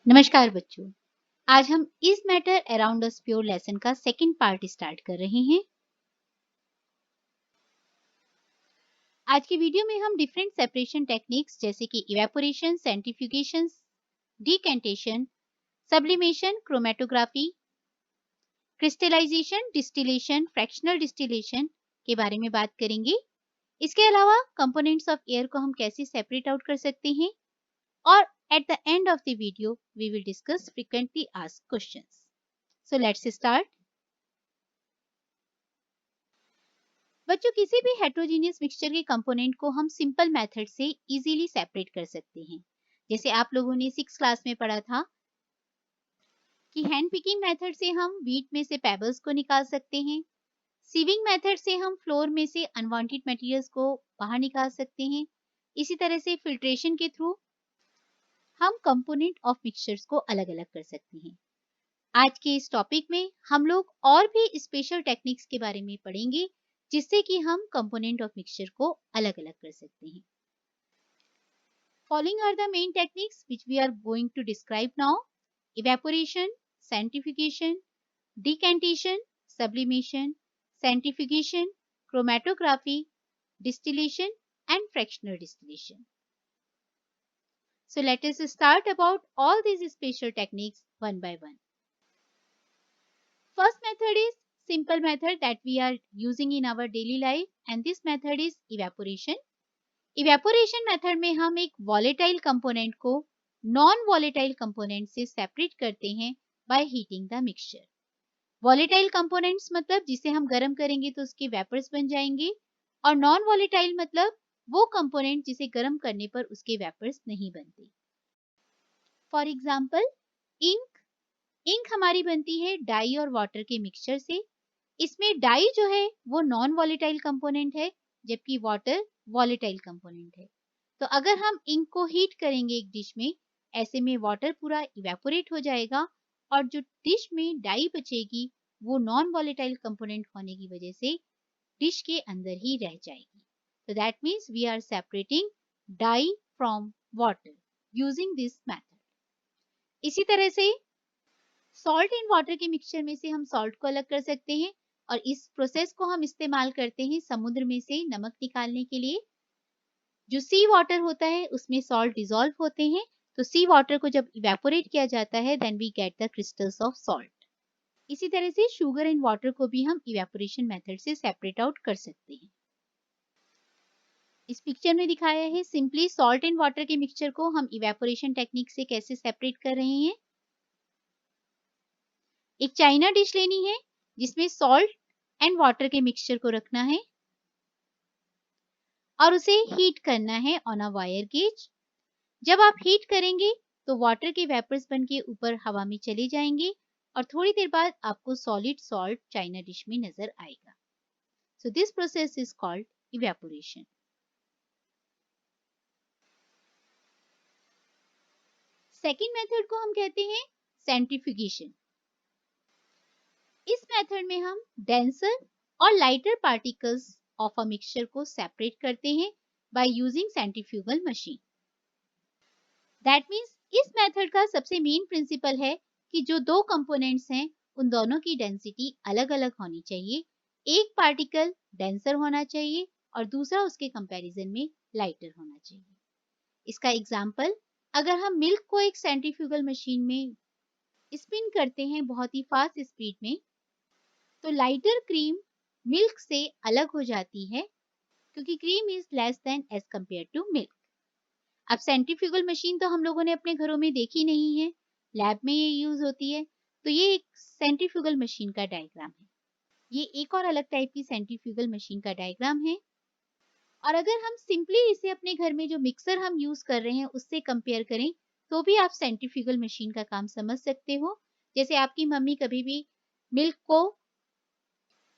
नमस्कार बच्चों। आज हम is matter around us pure lesson का सेकंड पार्ट स्टार्ट कर रहे हैं। आज की वीडियो में हम डिफरेंट सेपरेशन टेक्निक्स जैसे कि evaporation, centrifugation, decantation, sublimation, chromatography, crystallisation, distillation, fractional distillation के बारे में बात करेंगे। इसके अलावा कंपोनेंट्स ऑफ एयर को हम कैसे सेपरेट आउट कर सकते हैं और at the end of the video we will discuss frequently asked questions. So let's start. बच्चों, किसी भी हेट्रोजीनियस मिक्सचर के कंपोनेंट को हम सिंपल मेथड से इजीली सेपरेट कर सकते हैं। जैसे आप लोगों ने 6 क्लास में पढ़ा था कि हैंड पिकिंग मेथड से हम व्हीट में से पेबल्स को निकाल सकते हैं। सीविंग मेथड से हम फ्लोर में से अनवांटेड मटेरियल्स को बाहर निकाल सकते हैं। इसी तरह से फिल्ट्रेशन के थ्रू हम कंपोनेंट ऑफ मिक्सचर्स को अलग अलग कर सकते हैं। आज के इस टॉपिक में हम लोग और भी स्पेशल टेक्निक्स के बारे में पढ़ेंगे जिससे कि हम कंपोनेंट ऑफ मिक्सचर को अलग अलग कर सकते हैं। Following are the main techniques which we are going to describe now: evaporation, centrifugation, decantation, sublimation, centrifugation, chromatography, distillation and fractional distillation. So let us start about all these special techniques one by one. First method is simple method that we are using in our daily life, and this method is evaporation. Evaporation method में हम एक volatile component को non volatile component से separate करते हैं by heating the mixture. Volatile components मतलब जिसे हम गर्म करेंगे तो उसके वेपर्स बन जाएंगे, और नॉन वॉलेटाइल मतलब वो कंपोनेंट जिसे गर्म करने पर उसके वेपर्स नहीं बनते। For example ink. इंक हमारी बनती है डाई और वाटर के मिक्सचर से। इसमें डाई जो है वो नॉन वॉलेटाइल कंपोनेंट है जबकि वाटर वॉलेटाइल कंपोनेंट है। तो अगर हम इंक को हीट करेंगे एक डिश में, ऐसे में वाटर पूरा इवेपोरेट हो जाएगा और जो डिश में डाई बचेगी वो नॉन वॉलेटाइल कंपोनेंट होने की वजह से डिश के अंदर ही रह जाएगी। तो that means we are separating dye from water using this method. इसी तरह से सॉल्ट इन वाटर के मिक्सचर में से हम सॉल्ट को अलग कर सकते हैं, और इस प्रोसेस को हम इस्तेमाल करते हैं समुद्र में से नमक निकालने के लिए। जो सी वाटर होता है उसमें सॉल्ट डिसॉल्व होते हैं, तो सी वाटर को जब इवेपोरेट किया जाता है then we get the crystals of salt. इसी तरह से शुगर एंड वाटर को भी हम इवेपोरेशन मेथड से सेपरेट आउट कर सकते हैं। इस पिक्चर में दिखाया है सिंपली सॉल्ट एंड वाटर के मिक्सचर को हम इवेपोरेशन टेक्निक से कैसे सेपरेट कर रहे हैं। एक चाइना डिश लेनी है जिसमें सॉल्ट एंड वाटर के मिक्सचर को रखना है और उसे हीट करना है ऑन अ वायर गेज। जब आप हीट करेंगे तो वाटर के वेपर्स बन के ऊपर हवा में चले जाएंगे और थोड़ी देर बाद आपको सॉलिड सॉल्ट चाइना डिश में नजर आएगा। So this process is called evaporation. Second method को हम कहते हैं सेंट्रीफ्यूगेशन। इस मेथड में हम डेंसर और lighter particles of a mixture को सेपरेट करते हैं by using centrifugal machine. That means इस मेथड का सबसे मेन प्रिंसिपल है कि जो दो कंपोनेंट्स हैं उन दोनों की डेंसिटी अलग अलग होनी चाहिए। एक पार्टिकल डेंसर होना चाहिए और दूसरा उसके कंपैरिजन में लाइटर होना चाहिए। इसका एग्जाम्पल, अगर हम मिल्क को एक सेंट्रीफ्यूगल मशीन में स्पिन करते हैं बहुत ही फास्ट स्पीड में, तो लाइटर क्रीम मिल्क से अलग हो जाती है क्योंकि cream is less than as compare to milk. अब सेंट्रीफ्यूगल मशीन तो हम लोगों ने अपने घरों में देखी नहीं है, लैब में ये यूज होती है। तो ये एक सेंट्रीफ्यूगल मशीन का डायग्राम है। ये एक और अलग टाइप की सेंट्रीफ्यूगल मशीन का डायग्राम है। और अगर हम सिंपली इसे अपने घर में जो मिक्सर हम यूज कर रहे हैं उससे कंपेयर करें तो भी आप सेंट्रीफ्यूगल मशीन का काम समझ सकते हो। जैसे आपकी मम्मी कभी भी मिल्क को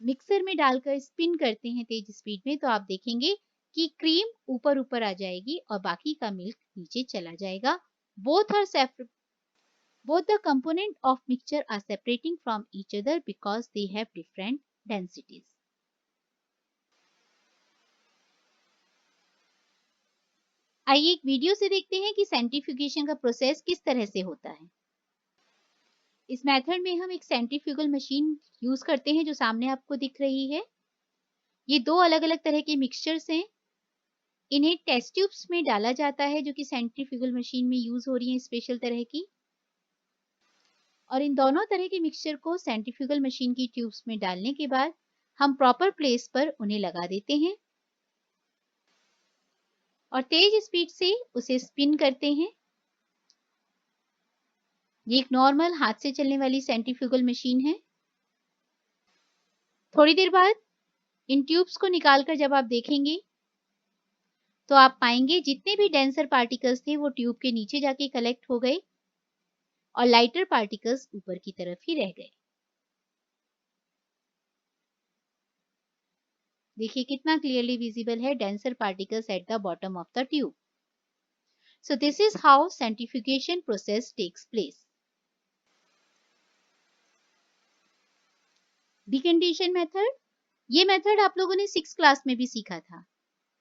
मिक्सर में डालकर स्पिन करते हैं तेज स्पीड में, तो आप देखेंगे कि क्रीम ऊपर ऊपर आ जाएगी और बाकी का मिल्क नीचे चला जाएगा। Both are both the component of mixture are separating from each other because they have different densities. आइए एक वीडियो से देखते हैं कि सेंट्रीफ्यूगेशन का प्रोसेस किस तरह से होता है। इस मेथड में हम एक सेंट्रीफ्यूगल मशीन यूज करते हैं जो सामने आपको दिख रही है। ये दो अलग अलग तरह के मिक्सचर्स हैं। इन्हें टेस्ट ट्यूब्स में डाला जाता है जो कि सेंट्रीफ्यूगल मशीन में यूज हो रही है स्पेशल तरह की, और इन दोनों तरह के मिक्सचर को सेंट्रीफ्यूगल मशीन की ट्यूब्स में डालने के बाद हम प्रॉपर प्लेस पर उन्हें लगा देते हैं और तेज स्पीड से उसे स्पिन करते हैं। ये एक नॉर्मल हाथ से चलने वाली सेंट्रीफ्यूगल मशीन है। थोड़ी देर बाद इन ट्यूब्स को निकालकर जब आप देखेंगे तो आप पाएंगे जितने भी डेंसर पार्टिकल्स थे वो ट्यूब के नीचे जाके कलेक्ट हो गए और लाइटर पार्टिकल्स ऊपर की तरफ ही रह गए। देखिए कितना क्लियरली विजिबल है denser particles at the bottom of the tube. So this is how centrifugation process takes place. Decantation method, ये मेथड आप लोगों ने 6th क्लास में भी सीखा था।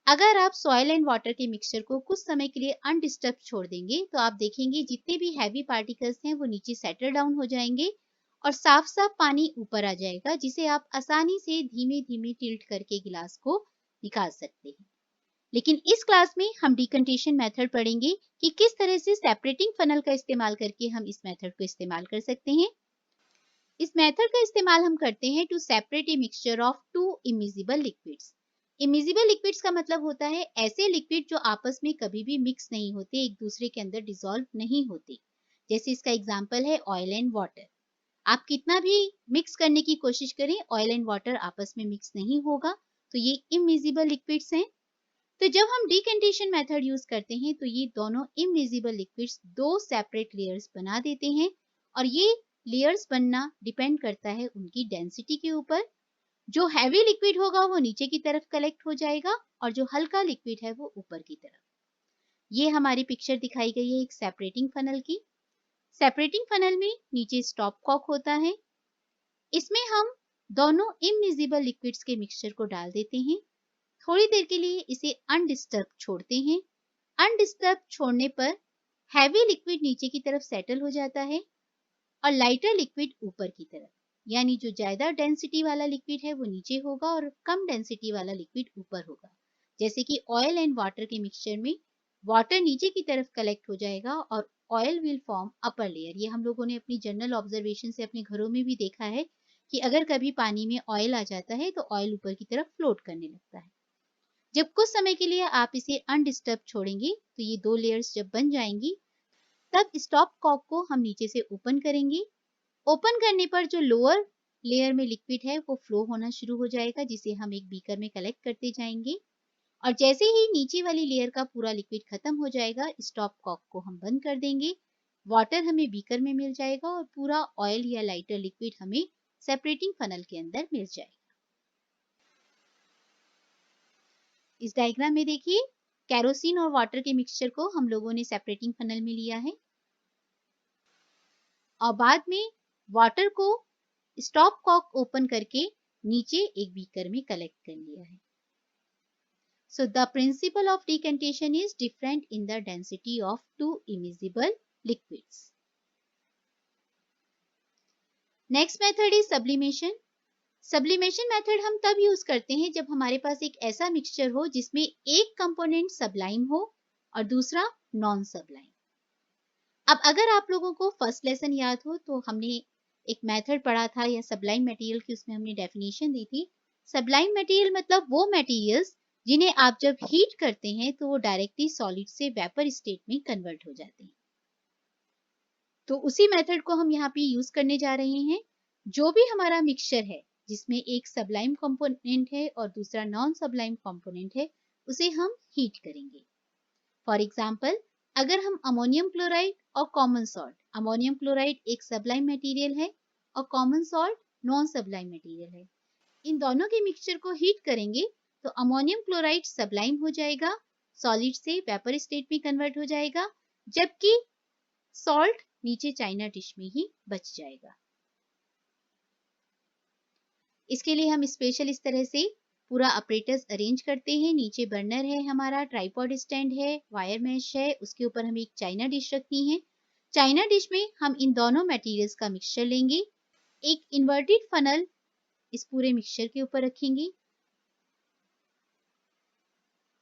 अगर आप सॉइल एंड वाटर के मिक्सचर को कुछ समय के लिए अनडिस्टर्ब छोड़ देंगे तो आप देखेंगे जितने भी हैवी पार्टिकल्स हैं वो नीचे सेटल डाउन हो जाएंगे और साफ साफ पानी ऊपर आ जाएगा, जिसे आप आसानी से धीमे धीमे टिल्ट करके गिलास को निकाल सकते हैं। लेकिन इस क्लास में हम डिकंटेशन मेथड पढ़ेंगे कि किस तरह से सेपरेटिंग फनल का इस्तेमाल करके हम इस मेथड को इस्तेमाल कर सकते हैं। इस मेथड का इस्तेमाल हम करते हैं to separate a mixture of two immiscible liquids. Immiscible liquids का मतलब होता है ऐसे लिक्विड जो आपस में कभी भी मिक्स नहीं होते, एक दूसरे के अंदर डिसॉल्व नहीं होते। जैसे इसका एग्जांपल है ऑयल एंड वाटर। आप कितना भी मिक्स करने की कोशिश करें, ऑयल एंड वाटर आपस में मिक्स नहीं होगा, तो ये इमिजिबल लिक्विड्स हैं। तो जब हम डिकंटेशन मेथड यूज करते हैं तो ये दोनों इमिजिबल लिक्विड्स दो सेपरेट लेयर्स बना देते हैं और ये लेयर्स बनना डिपेंड करता है उनकी डेंसिटी के ऊपर। जो हैवी लिक्विड होगा वो नीचे की तरफ कलेक्ट हो जाएगा और जो हल्का लिक्विड है वो ऊपर की तरफ। ये हमारी पिक्चर दिखाई गई है एक सेपरेटिंग फनल की। सेपरेटिंग फनल में नीचे स्टॉप कॉक होता है। इसमें हम दोनों इमिजिबल लिक्विड्स के मिक्सचर को डाल देते हैं। थोड़ी देर के लिए इसे अनडिस्टर्ब छोड़ते हैं। अनडिस्टर्ब छोड़ने पर हैवी लिक्विड नीचे की तरफ सेटल हो जाता है और लाइटर लिक्विड ऊपर की तरफ, यानी जो ज्यादा डेंसिटी वाला लिक्विड है वो नीचे होगा और कम डेंसिटी वाला लिक्विड ऊपर होगा। जैसे कि ऑयल एंड वाटर के मिक्सचर में वाटर नीचे की तरफ कलेक्ट हो जाएगा और oil will form upper layer. ये हम लोगों ने अपनी जनरल ऑब्जर्वेशन से अपने घरों में भी देखा है कि अगर कभी पानी में ऑयल आ जाता है तो ऑयल ऊपर की तरफ फ्लोट करने लगता है। जब कुछ समय के लिए आप इसे अनडिस्टर्ब छोड़ेंगे तो ये दो लेयर्स जब बन जाएंगी तब स्टॉप कॉक को हम नीचे से ओपन करेंगे। ओपन करने पर जो लोअर लेयर में लिक्विड है वो फ्लो होना शुरू हो जाएगा, जिसे हम एक बीकर में कलेक्ट करते जाएंगे और जैसे ही नीचे वाली लेयर का पूरा लिक्विड खत्म हो जाएगा स्टॉप कॉक को हम बंद कर देंगे। वाटर हमें बीकर में मिल जाएगा और पूरा ऑयल या लाइटर लिक्विड हमें सेपरेटिंग फनल के अंदर मिल जाएगा। इस डायग्राम में देखिए केरोसिन और वाटर के मिक्सचर को हम लोगों ने सेपरेटिंग फनल में लिया है और बाद में वाटर को स्टॉप कॉक ओपन करके नीचे एक बीकर में कलेक्ट कर लिया है। So the principle of decantation is different in the density of two immiscible liquids. Next method is sublimation. Sublimation method हम तब यूज करते हैं जब हमारे पास एक ऐसा मिक्सचर हो जिसमें एक कंपोनेंट सबलाइम हो और दूसरा नॉन सबलाइम। अब अगर आप लोगों को फर्स्ट लेसन याद हो तो हमने एक मेथड पढ़ा था या सबलाइम मटेरियल की, उसमें हमने डेफिनेशन दी थी। सबलाइम मटेरियल मतलब वो मटेरियल्स जिन्हें आप जब हीट करते हैं तो वो डायरेक्टली सॉलिड से वेपर स्टेट में कन्वर्ट हो जाते हैं। तो उसी मेथड को हम यहाँ पे यूज करने जा रहे हैं। जो भी हमारा मिक्सचर है जिसमें एक सबलाइम कंपोनेंट है और दूसरा नॉन सबलाइम कंपोनेंट है, उसे हम हीट करेंगे। फॉर एग्जाम्पल अगर हम अमोनियम क्लोराइड और कॉमन सॉल्ट, अमोनियम क्लोराइड एक सबलाइम मटेरियल है और common salt non Sublime material है, इन दोनों के मिक्सचर को हीट करेंगे तो अमोनियम क्लोराइड सबलाइम हो जाएगा, सॉलिड से वेपर स्टेट में कन्वर्ट हो जाएगा, जबकि सॉल्ट नीचे चाइना डिश में ही बच जाएगा। इसके लिए हम स्पेशल इस तरह से पूरा अपरेटस अरेंज करते हैं। नीचे बर्नर है हमारा, ट्राइपॉड स्टैंड है, वायर मैश है, उसके ऊपर हमें एक चाइना डिश रखनी है। चाइना डिश में हम इन दोनों मटेरियल्स का मिक्सचर लेंगे। एक इन्वर्टेड फनल इस पूरे मिक्सचर के ऊपर रखेंगे।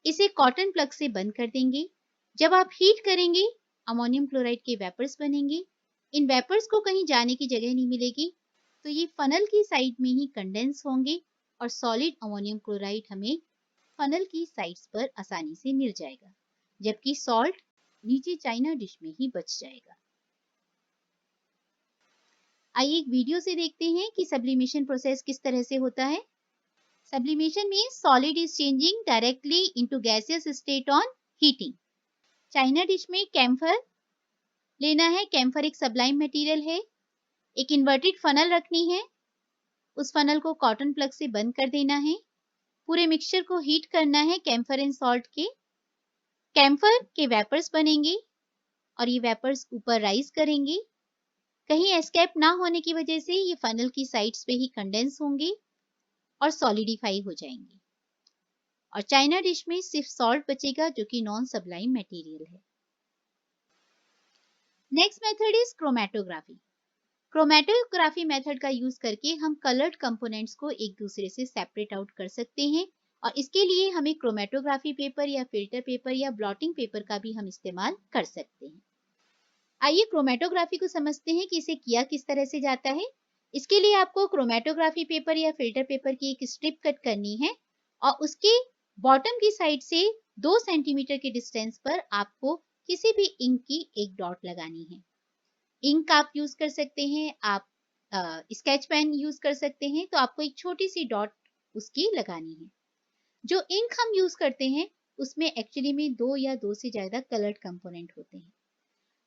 इसे कॉटन प्लग से बंद कर देंगे। जब आप हीट करेंगे अमोनियम क्लोराइड के वेपर्स बनेंगे। इन वेपर्स को कहीं जाने की जगह नहीं मिलेगी, तो ये फनल की साइड में ही कंडेंस होंगे और सॉलिड अमोनियम क्लोराइड हमें फनल की साइड्स पर आसानी से मिल जाएगा, जबकि सॉल्ट नीचे चाइना डिश में ही बच जाएगा। आइए एक वीडियो से देखते हैं कि सब्लिमेशन प्रोसेस किस तरह से होता है। Sublimation means solid is changing directly into gaseous state on heating. China dish में कैम्फर लेना है। कैम्फर एक सबलाइम मटेरियल है। एक इन्वर्टेड फनल रखनी है। उस फनल को कॉटन प्लग से बंद कर देना है। पूरे मिक्सचर को हीट करना है कैम्फर एंड सॉल्ट के। कैम्फर के वेपर्स बनेंगे और ये वेपर्स ऊपर राइज करेंगे। कहीं एस्केप ना होने की वजह से ये फनल की साइड्स पे ही कंडेंस होंगे और सॉलिडिफाई हो जाएंगे, और चाइना डिश में सिर्फ सॉल्ट बचेगा जो कि नॉन सबलाइम मटेरियल है। Next method is chromatography. Chromatography method का यूज करके हम कलर्ड कंपोनेंट्स को एक दूसरे से सेपरेट आउट कर सकते हैं, और इसके लिए हमें क्रोमेटोग्राफी पेपर या फिल्टर पेपर या ब्लॉटिंग पेपर का भी हम इस्तेमाल कर सकते हैं। आइए क्रोमेटोग्राफी को समझते हैं कि इसे किया किस तरह से जाता है। इसके लिए आपको क्रोमेटोग्राफी पेपर या फिल्टर पेपर की एक स्ट्रिप कट करनी है और उसके बॉटम की साइड से 2 सेंटीमीटर के डिस्टेंस पर आपको किसी भी इंक की एक डॉट लगानी है। इंक आप यूज कर सकते हैं, आप स्केच पेन यूज कर सकते हैं, तो आपको एक छोटी सी डॉट उसकी लगानी है। जो इंक हम यूज करते हैं उसमें एक्चुअली में 2 या 2 से ज्यादा कलर्ड कंपोनेंट होते हैं।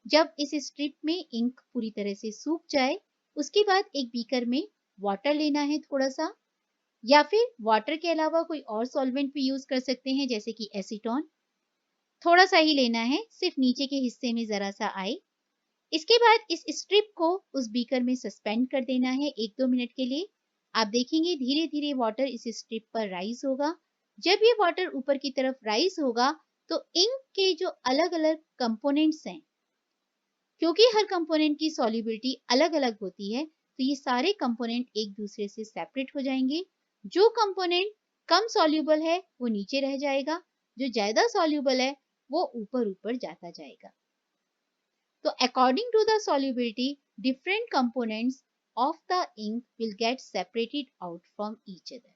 जब इस स्ट्रिप में इंक पूरी तरह से सूख जाए उसके बाद एक बीकर में वाटर लेना है थोड़ा सा, या फिर वाटर के अलावा कोई और सॉल्वेंट भी यूज कर सकते हैं जैसे कि एसीटोन। थोड़ा सा ही लेना है, सिर्फ नीचे के हिस्से में जरा सा आए। इसके बाद इस स्ट्रिप को उस बीकर में सस्पेंड कर देना है 1-2 मिनट के लिए। आप देखेंगे धीरे धीरे वाटर इस स्ट्रिप पर राइज होगा। जब ये वाटर ऊपर की तरफ राइज होगा तो इंक के जो अलग अलग कंपोनेंट्स हैं, क्योंकि हर कंपोनेंट की सॉल्युबिलिटी अलग अलग होती है, तो ये सारे कंपोनेंट एक दूसरे से सेपरेट हो जाएंगे। जो कंपोनेंट कम सॉल्युबल है वो नीचे रह जाएगा, जो ज्यादा सॉल्युबल है वो ऊपर ऊपर जाता जाएगा। तो according to the solubility different components of the ink will get separated out from each other.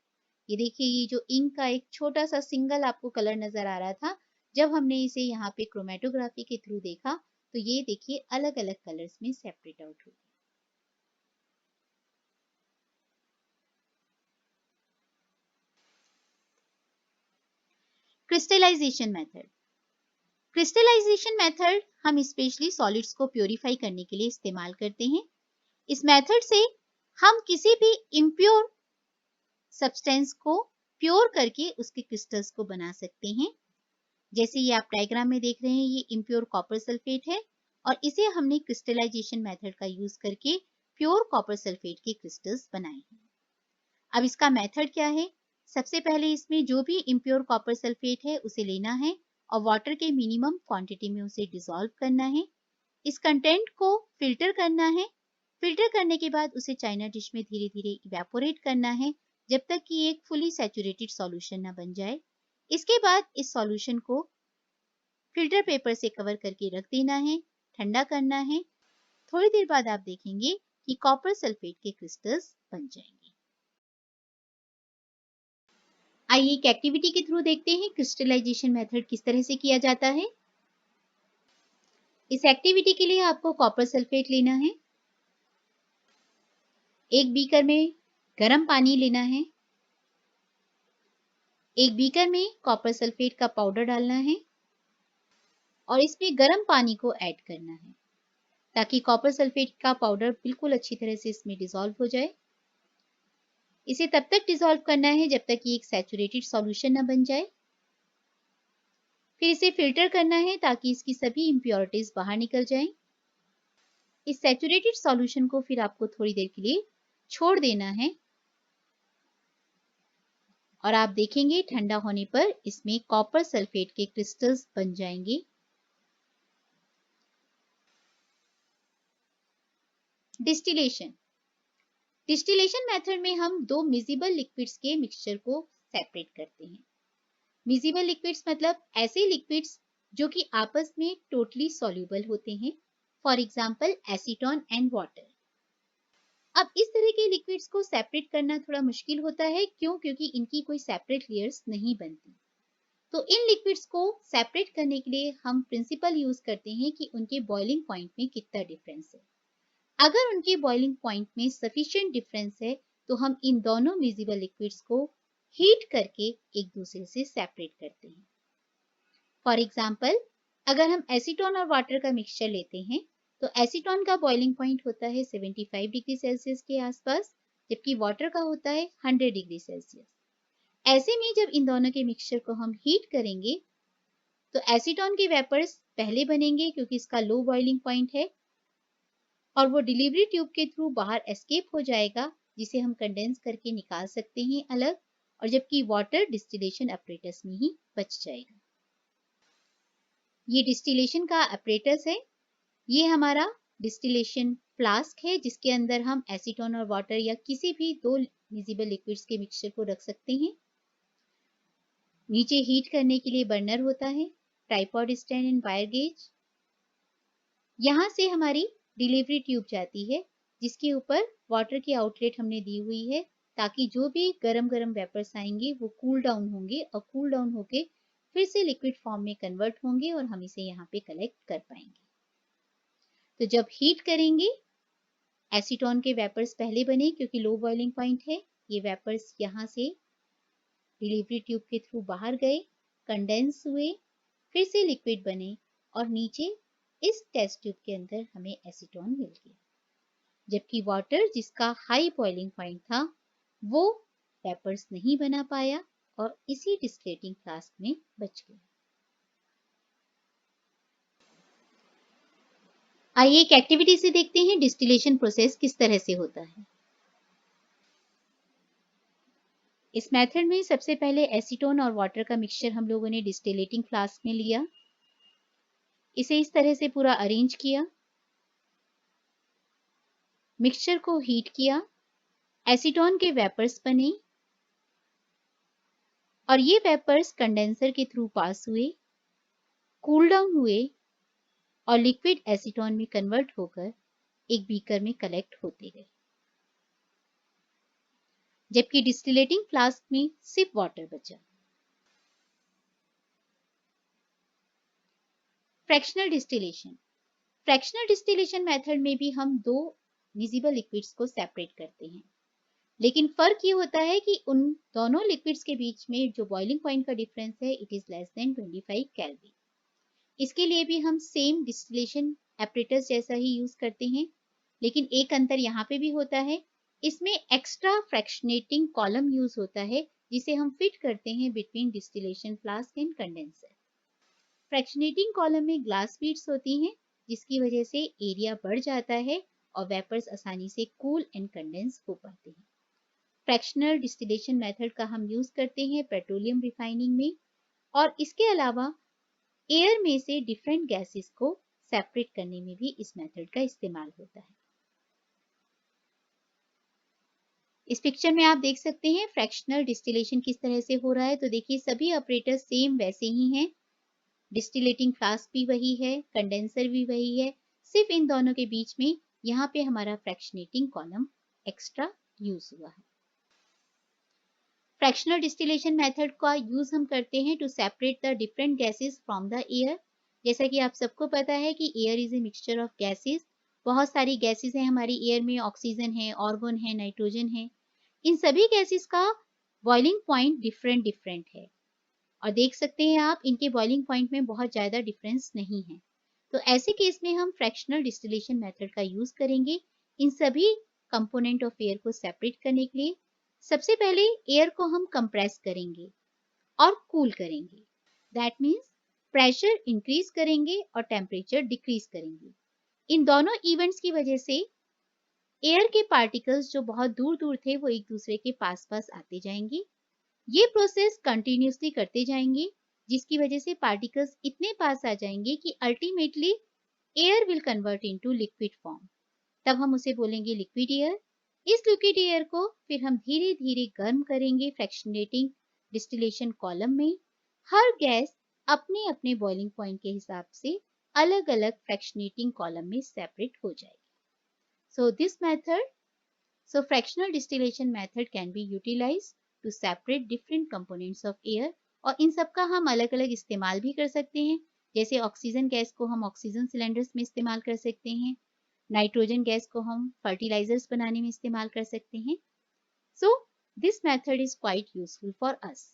ये देखिए, ये जो इंक का एक छोटा सा सिंगल आपको कलर नजर आ रहा था, जब हमने इसे यहाँ पे क्रोमेटोग्राफी के थ्रू देखा तो ये देखिए अलग अलग कलर्स में सेपरेट आउट हो गया। Crystallisation method. क्रिस्टलाइजेशन मेथड हम स्पेशली सॉलिड्स को प्योरीफाई करने के लिए इस्तेमाल करते हैं। इस मेथड से हम किसी भी इम्प्योर सब्सटेंस को प्योर करके उसके क्रिस्टल्स को बना सकते हैं। जैसे ये आप डायग्राम में देख रहे हैं, ये इम्प्योर कॉपर सल्फेट है और इसे हमने क्रिस्टलाइजेशन मेथड का यूज करके प्योर कॉपर सल्फेट के क्रिस्टल्स बनाए हैं। अब इसका मेथड क्या है? सबसे पहले इसमें जो भी इम्प्योर कॉपर सल्फेट है उसे लेना है और वाटर के मिनिमम क्वांटिटी में उसे डिसॉल्व करना है। इस कंटेंट को फिल्टर करना है। फिल्टर करने के बाद उसे चाइना डिश में धीरे धीरे इवेपोरेट करना है जब तक कि एक फुली सैचुरेटेड सॉल्यूशन ना बन जाए। इसके बाद इस सॉल्यूशन को फिल्टर पेपर से कवर करके रख देना है, ठंडा करना है। थोड़ी देर बाद आप देखेंगे कि कॉपर सल्फेट के क्रिस्टल्स बन जाएंगे। आइए एक एक्टिविटी के थ्रू देखते हैं क्रिस्टलाइजेशन मेथड किस तरह से किया जाता है। इस एक्टिविटी के लिए आपको कॉपर सल्फेट लेना है। एक बीकर में गर्म पानी लेना है। एक बीकर में कॉपर सल्फेट का पाउडर डालना है और इसमें गर्म पानी को ऐड करना है ताकि कॉपर सल्फेट का पाउडर बिल्कुल अच्छी तरह से इसमें डिसॉल्व हो जाए। इसे तब तक डिसॉल्व करना है जब तक कि एक सैचुरेटेड सॉल्यूशन ना बन जाए। फिर इसे फिल्टर करना है ताकि इसकी सभी इम्प्योरिटीज बाहर निकल जाएं। इस सैचुरेटेड सॉल्यूशन को फिर आपको थोड़ी देर के लिए छोड़ देना है। और आप देखेंगे ठंडा होने पर इसमें कॉपर सल्फेट के क्रिस्टल्स बन जाएंगे। डिस्टिलेशन मेथड में हम दो मिजिबल लिक्विड्स के मिक्सचर को सेपरेट करते हैं। मिजिबल लिक्विड्स मतलब ऐसे लिक्विड्स जो कि आपस में टोटली सॉल्यूबल होते हैं, for example acetone and water. अब इस तरह के लिक्विड्स को सेपरेट करना थोड़ा मुश्किल होता है, क्योंकि इनकी कोई सेपरेट लेयर्स नहीं बनती। तो इन लिक्विड्स को सेपरेट करने के लिए हम प्रिंसिपल यूज करते हैं कि उनके बॉइलिंग पॉइंट में कितना डिफरेंस है। अगर उनके बॉइलिंग पॉइंट में सफिशिएंट डिफरेंस है तो हम इन दोनों मिजिबल लिक्विड्स को हीट करके एक दूसरे से सेपरेट करते हैं। फॉर एग्जाम्पल, अगर हम एसीटोन और वाटर का मिक्सचर लेते हैं तो एसीटोन का बॉइलिंग पॉइंट होता है 75 डिग्री सेल्सियस के आसपास, जबकि वाटर का होता है 100 डिग्री सेल्सियस। ऐसे में जब इन दोनों के मिक्सचर को हम हीट करेंगे तो एसीटोन के वेपर्स पहले बनेंगे क्योंकि इसका लो बॉइलिंग पॉइंट है, और वो डिलीवरी ट्यूब के थ्रू बाहर एस्केप हो जाएगा, जिसे हम कंडेंस करके निकाल सकते हैं अलग, और जबकि वाटर डिस्टिलेशन अपरेटस में ही बच जाएगा। ये डिस्टिलेशन का अपरेटस है। ये हमारा डिस्टिलेशन फ्लास्क है जिसके अंदर हम एसीटोन और वाटर या किसी भी दो मिजिबल लिक्विड्स के मिक्सचर को रख सकते हैं। नीचे हीट करने के लिए बर्नर होता है, tripod stand and wire gauge. यहाँ से हमारी डिलीवरी ट्यूब जाती है जिसके ऊपर वाटर की आउटलेट हमने दी हुई है, ताकि जो भी गरम गरम वेपर्स आएंगे वो कूल डाउन होंगे और कूल डाउन होके फिर से लिक्विड फॉर्म में कन्वर्ट होंगे और हम इसे यहाँ पे कलेक्ट कर पाएंगे। तो जब हीट करेंगे, एसीटोन के वेपर्स पहले बने क्योंकि लो बॉइलिंग पॉइंट है। ये वेपर्स यहाँ से डिलीवरी ट्यूब के थ्रू बाहर गए, कंडेंस हुए, फिर से लिक्विड बने और नीचे इस टेस्ट ट्यूब के अंदर हमें एसीटोन मिल गया, जबकि वाटर जिसका हाई बॉइलिंग पॉइंट था वो वेपर्स नहीं बना पाया और इसी डिस्टिलेटिंग फ्लास्क में बच गया। आइए एक एक्टिविटी से देखते हैं डिस्टिलेशन प्रोसेस किस तरह से होता है। इस मेथड में सबसे पहले एसीटोन और वाटर का मिक्सचर हम लोगों ने डिस्टिलेटिंग फ्लास्क में लिया, इसे इस तरह से पूरा अरेंज किया, मिक्सचर को हीट किया, एसीटोन के वेपर्स बने और ये वेपर्स कंडेंसर के थ्रू पास हुए, कूल डाउन हुए और लिक्विड एसीटोन में कन्वर्ट होकर एक बीकर में कलेक्ट होते गए, जबकि डिस्टिलेटिंग फ्लास्क में सिर्फ वाटर बचा। फ्रैक्शनल डिस्टिलेशन मेथड में भी हम दो मिजिबल लिक्विड्स को सेपरेट करते हैं, लेकिन फर्क ये होता है कि उन दोनों लिक्विड्स के बीच में जो बॉइलिंग पॉइंट का डिफरेंस है it is less then 25 kelvin. इसके लिए भी हम सेम डिस्टिलेशन एपरेटस जैसा ही यूज करते हैं, लेकिन एक अंतर यहाँ पे भी होता है, इसमें एक्स्ट्रा फ्रैक्शनेटिंग कॉलम यूज होता है जिसे हम फिट करते हैं between distillation flask and condenser. Fractionating column में ग्लास बीड्स होती हैं जिसकी वजह से एरिया बढ़ जाता है और वेपर्स आसानी से कूल एंड कंडेंस हो पाते हैं। फ्रैक्शनल डिस्टिलेशन मेथड का हम यूज करते हैं पेट्रोलियम रिफाइनिंग में, और इसके अलावा एयर में से डिफरेंट गैसेस को सेपरेट करने में भी इस मेथड का इस्तेमाल होता है। इस पिक्चर में आप देख सकते हैं फ्रैक्शनल डिस्टिलेशन किस तरह से हो रहा है। तो देखिए सभी ऑपरेटर सेम वैसे ही हैं, डिस्टिलेटिंग फ्लास्क भी वही है, कंडेंसर भी वही है, सिर्फ इन दोनों के बीच में यहाँ पे हमारा फ्रैक्शनेटिंग कॉलम एक्स्ट्रा यूज हुआ है। फ्रैक्शनल डिस्टिलेशन मेथड का यूज हम करते हैं to separate the different gases from the air. जैसा कि आप सबको पता है कि air is a mixture of gases. बहुत सारी गैसेस हैं हमारी एयर में, ऑक्सीजन है, ऑर्गन है, नाइट्रोजन है। इन सभी गैसेस का बॉइलिंग पॉइंट डिफरेंट डिफरेंट है और देख सकते हैं आप इनके बॉइलिंग पॉइंट में बहुत ज्यादा डिफरेंस नहीं है। तो ऐसे केस में हम फ्रैक्शनल डिस्टिलेशन मेथड का यूज करेंगे इन सभी कंपोनेंट ऑफ एयर को सेपरेट करने के लिए। सबसे पहले एयर को हम कंप्रेस करेंगे और कूल करेंगे, दैट मीन्स प्रेशर इंक्रीज करेंगे और टेम्परेचर डिक्रीज करेंगे। इन दोनों इवेंट्स की वजह से एयर के पार्टिकल्स जो बहुत दूर दूर थे वो एक दूसरे के पास पास आते जाएंगे, ये प्रोसेस कंटिन्यूसली करते जाएंगे, जिसकी वजह से पार्टिकल्स इतने पास आ जाएंगे कि ultimately air will convert into liquid form. तब हम उसे बोलेंगे लिक्विड एयर। इस लिक्विड एयर को फिर हम धीरे धीरे गर्म करेंगे फ्रैक्शनेटिंग डिस्टिलेशन कॉलम में। हर गैस अपने अपने बॉइलिंग पॉइंट के हिसाब से अलग अलग फ्रैक्शनेटिंग कॉलम में सेपरेट हो जाएगी। So this method, so fractional distillation method can be utilized to separate different components of air, और इन सब का हम अलग अलग इस्तेमाल भी कर सकते हैं। जैसे ऑक्सीजन गैस को हम ऑक्सीजन सिलेंडर्स में इस्तेमाल कर सकते हैं, नाइट्रोजन गैस को हम फर्टिलाइजर्स बनाने में इस्तेमाल कर सकते हैं। So this method is quite useful for us.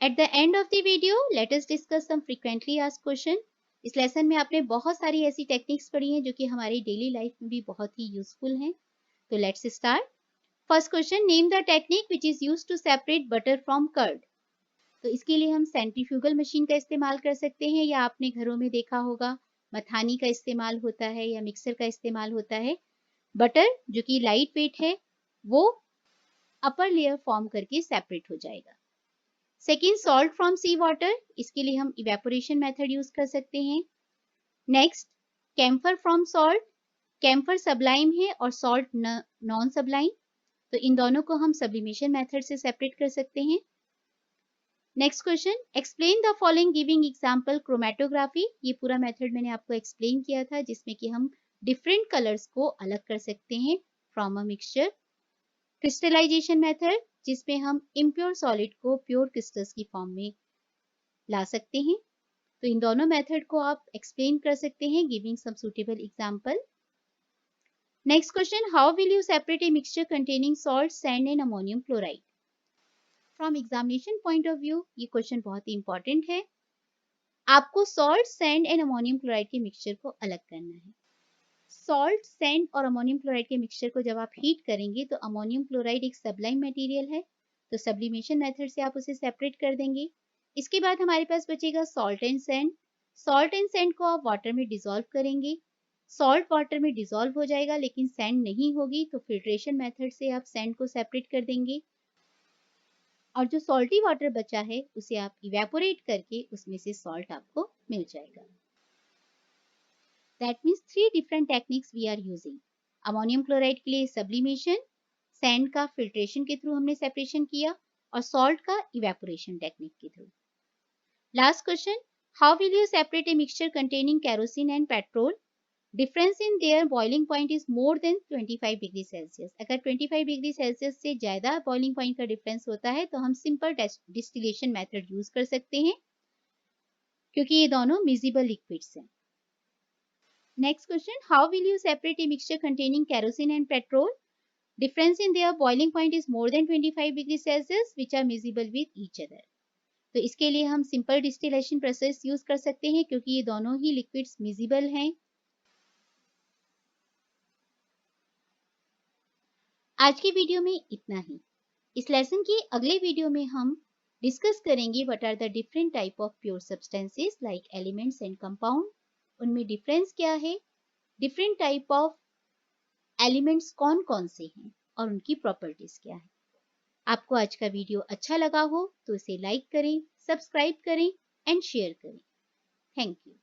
At the end of the video, let us discuss some frequently asked question. इस लेसन में आपने बहुत सारी ऐसी टेक्निक्स पढ़ी हैं जो कि हमारी डेली लाइफ में भी बहुत ही यूजफुल हैं। तो let's start. First question, name the technique which is used to separate butter from curd. तो इसके लिए हम सेंट्रीफ्यूगल मशीन का इस्तेमाल कर सकते हैं, या आपने घरों में देखा होगा मथानी का इस्तेमाल होता है या मिक्सर का इस्तेमाल होता है। बटर जो कि लाइट वेट है वो अपर लेयर फॉर्म करके सेपरेट हो जाएगा। Second, salt from sea water, इसके लिए हम इवेपोरेशन मेथड यूज कर सकते हैं। Next, camphor from salt, camphor sublime है और सॉल्ट नॉन सबलाइम, तो इन दोनों को हम सब्लिमेशन मेथड से सेपरेट कर सकते हैं। Next question, explain the following giving example chromatography. ये पूरा मेथड मैंने आपको एक्सप्लेन किया था, जिसमें कि हम डिफरेंट कलर्स को अलग कर सकते हैं from a mixture. Crystallization method, जिसमें हम इम्प्योर सॉलिड को प्योर क्रिस्टल्स की फॉर्म में ला सकते हैं। तो इन दोनों मेथड को आप एक्सप्लेन कर सकते हैं giving some suitable example. Next question, how will you separate a mixture containing salt, sand and ammonium chloride. From examination point of view ये क्वेश्चन बहुत ही इंपॉर्टेंट है। आपको salt, sand and ammonium chloride के mixture को अलग करना है। सॉल्ट, सैंड और अमोनियम क्लोराइड के मिक्सचर को जब आप हीट करेंगे तो अमोनियम क्लोराइड एक सबलाइम मटेरियल है, तो सब्लिमेशन मेथड से आप उसे सेपरेट कर देंगे। इसके बाद हमारे पास बचेगा salt and sand. Salt and sand को आप वाटर में डिसॉल्व करेंगे। सॉल्ट वाटर में डिसॉल्व हो जाएगा लेकिन सैंड नहीं होगी, तो फिल्ट्रेशन मेथड से आप सैंड को सेपरेट कर देंगे, और जो सॉल्टी वाटर बचा है उसे आप इवेपोरेट करके उसमें से सॉल्ट आपको मिल जाएगा। That means 3 different techniques we are using. Ammonium chloride के लिए सब्लिमेशन, सैंड का फिल्ट्रेशन के थ्रू हमने सेपरेशन किया, और सॉल्ट का इवेपोरेशन टेक्निक के through. Last question, how will you separate a mixture containing kerosene and petrol, difference in their boiling point is more than 25 degree Celsius. अगर 25 degree Celsius से ज्यादा boiling point का difference होता है तो हम सिंपल डिस्टिलेशन मेथड यूज कर सकते हैं, क्योंकि ये दोनों मिजिबल लिक्विड्स हैं। Next question, how will you separate a mixture containing kerosene and petrol? Difference in their boiling point is more than 25 degrees Celsius, which are miscible with each other. तो इसके लिए हम सिंपल डिस्टिलेशन प्रोसेस यूज कर सकते हैं, क्योंकि ये दोनों ही लिक्विड्स मिजिबल हैं। आज की वीडियो में इतना ही। इस लेसन की अगले वीडियो में हम डिस्कस करेंगे what are the different type of pure substances like elements and compound, उनमें डिफरेंस क्या है, डिफरेंट टाइप ऑफ एलिमेंट्स कौन कौन से हैं और उनकी प्रॉपर्टीज क्या है। आपको आज का वीडियो अच्छा लगा हो तो इसे लाइक करें, सब्सक्राइब करें एंड शेयर करें। Thank you.